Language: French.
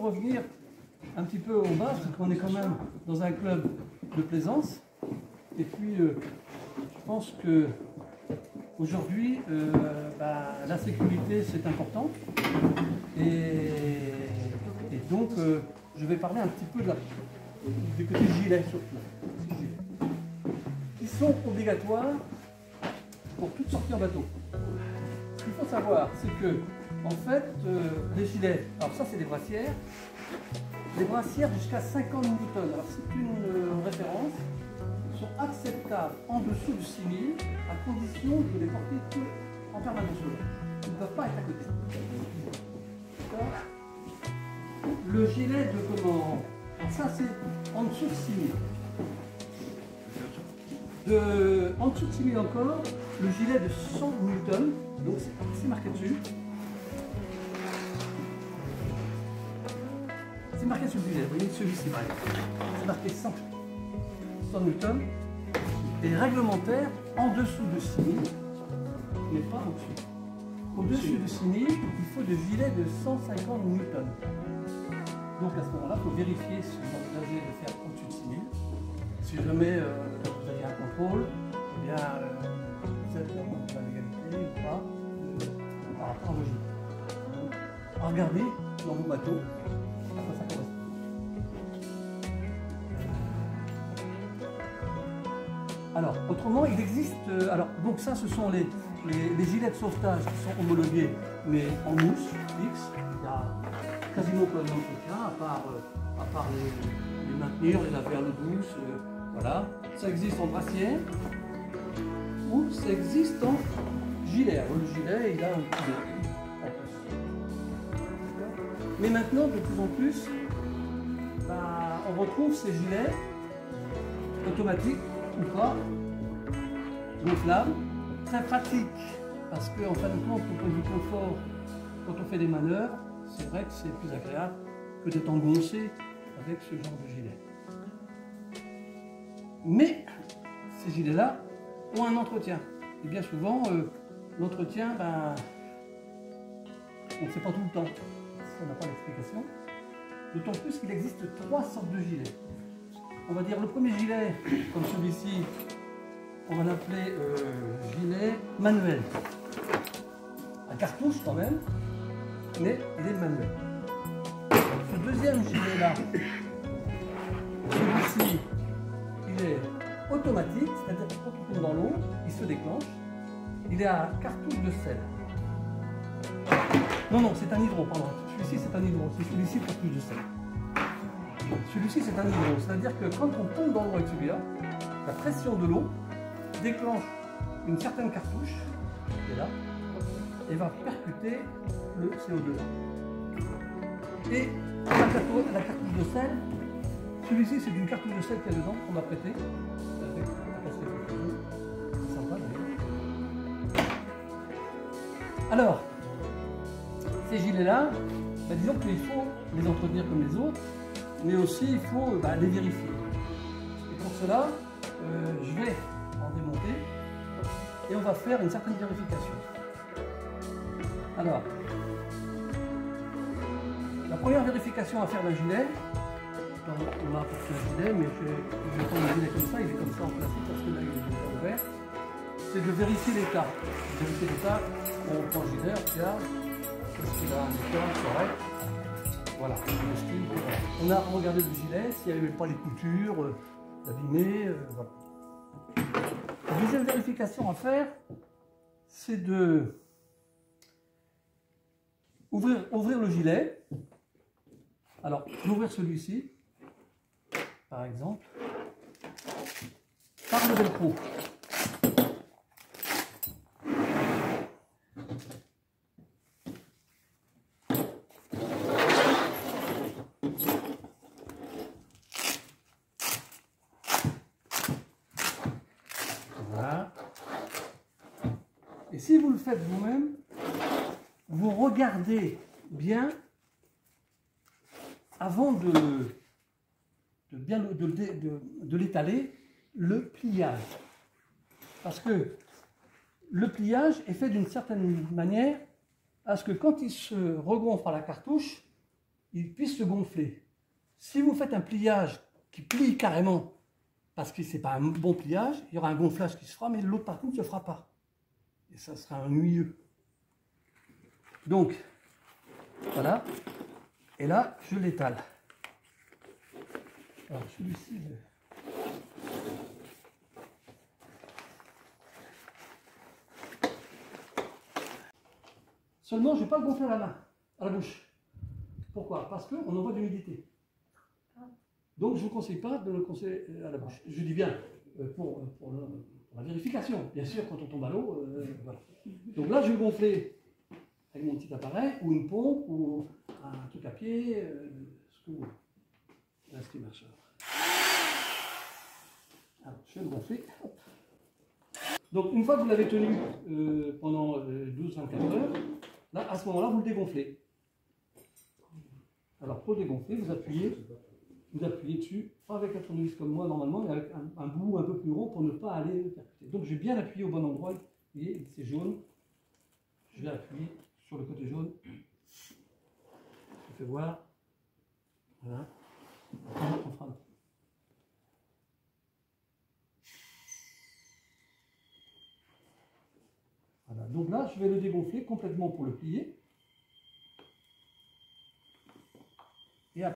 revenir un petit peu au bas, parce qu'on est quand même dans un club de plaisance. Et puis, je pense que aujourd'hui, la sécurité, c'est important. Et donc, je vais parler un petit peu du côté gilet, surtout. Qui sont obligatoires pour toute sortie en bateau. Ce qu'il faut savoir, c'est que, en fait, les gilets, alors ça, c'est des brassières. Les brassières jusqu'à 50 Newton, alors c'est une référence, sont acceptables en dessous de 6000 à condition de les porter en permanence. Ils ne peuvent pas être à côté. Le gilet de comment? Alors ça c'est en dessous de 6000. En dessous de 6000 encore, le gilet de 100 Newton, donc c'est marqué dessus. C'est marqué sur le gilet, vous voyez celui-ci par exemple. C'est marqué 100 Newton. Et réglementaire en dessous de 6000, mais pas au-dessus. Au-dessus de 6000, il faut des gilets de 150 Newton. Donc à ce moment-là, il faut vérifier si vous envisagez de faire au-dessus de 6000. Si jamais vous avez un contrôle, eh bien vous êtes dans la légalité ou pas par rapport au gilet. Regardez dans vos bateaux à quoi ça correspond. Alors, autrement, il existe. Alors, donc ça, ce sont les gilets de sauvetage qui sont homologués, mais en mousse fixe. Il y a quasiment pas d'entretien, à part les maintenir, les laver à l'eau douce. Voilà. Ça existe en brassière ou ça existe en gilet. Alors, le gilet, il a un petit en plus. Mais maintenant, de plus en plus, on retrouve ces gilets automatiques ou pas, gonflable, très pratique, parce qu'en fin de compte, au point de vue confort, quand on fait des manœuvres, c'est vrai que c'est plus agréable que d'être engoncé avec ce genre de gilet. Mais ces gilets-là ont un entretien. Et bien souvent, l'entretien, on ne sait pas tout le temps, si on n'a pas l'explication. D'autant plus qu'il existe 3 sortes de gilets. On va dire le premier gilet, comme celui-ci, on va l'appeler gilet manuel. À cartouche quand même, mais il est manuel. Ce deuxième gilet-là, celui-ci, il est automatique, c'est-à-dire que quand on tombe dans l'eau, il se déclenche. Il est à cartouche de sel. Non, c'est un hydro, pardon. Celui-ci, c'est un hydro. C'est celui-ci, cartouche de sel. Celui-ci, c'est un hydro, c'est-à-dire que quand on tombe dans l'eau avec celui-là, la pression de l'eau déclenche une certaine cartouche, qui est là, et va percuter le CO2. Et la cartouche de sel, celui-ci, c'est une cartouche de sel qu'il y a dedans, qu'on m'a prêté. C'est sympa, d'ailleurs. Alors, ces gilets-là, disons qu'il faut les entretenir comme les autres, mais aussi il faut les vérifier. Et pour cela, je vais en démonter et on va faire une certaine vérification. Alors, la première vérification à faire d'un gilet, on m'a apporté un gilet, mais je vais prendre un gilet comme ça, il est comme ça en plastique parce que là il est déjà ouvert, c'est de vérifier l'état. Vérifier l'état, on prend le gilet, on regarde, est-ce qu'il a un état correct. Voilà, on a regardé le gilet, s'il n'y avait pas les coutures abîmées, voilà. La deuxième vérification à faire, c'est de ouvrir le gilet. Alors, d'ouvrir celui-ci, par exemple, par le velcro. Et si vous le faites vous-même, vous regardez bien avant de l'étaler, le pliage. Parce que le pliage est fait d'une certaine manière à ce que quand il se regonfle à la cartouche, il puisse se gonfler. Si vous faites un pliage qui plie carrément, parce que ce n'est pas un bon pliage, il y aura un gonflage qui se fera, mais l'autre partie ne se fera pas. Et ça sera ennuyeux. Donc, voilà. Et là, je l'étale. Alors, celui-ci, seulement, je ne vais pas le gonfler à la main, à la bouche. Pourquoi? Parce qu'on envoie de l'humidité. Donc, je ne vous conseille pas de le gonfler à la bouche. Je dis bien pour la vérification. Bien sûr, quand on tombe à l'eau, voilà. Donc là, je vais le gonfler avec mon petit appareil, ou une pompe, ou un truc à pied, ce que vous voulez. Là, ce qui marche. Alors, je vais le gonfler. Hop. Donc, une fois que vous l'avez tenu pendant 12-24 heures, là, à ce moment-là, vous le dégonflez. Alors, pour le dégonfler, vous appuyez dessus, pas avec un tournevis comme moi normalement, mais avec un bout un peu plus rond pour ne pas aller le percuter. Donc, je vais bien appuyer au bon endroit. Vous voyez, c'est jaune. Je vais appuyer sur le côté jaune. Je fais voir. Voilà. On fera. Voilà. Donc là, je vais le dégonfler complètement pour le plier.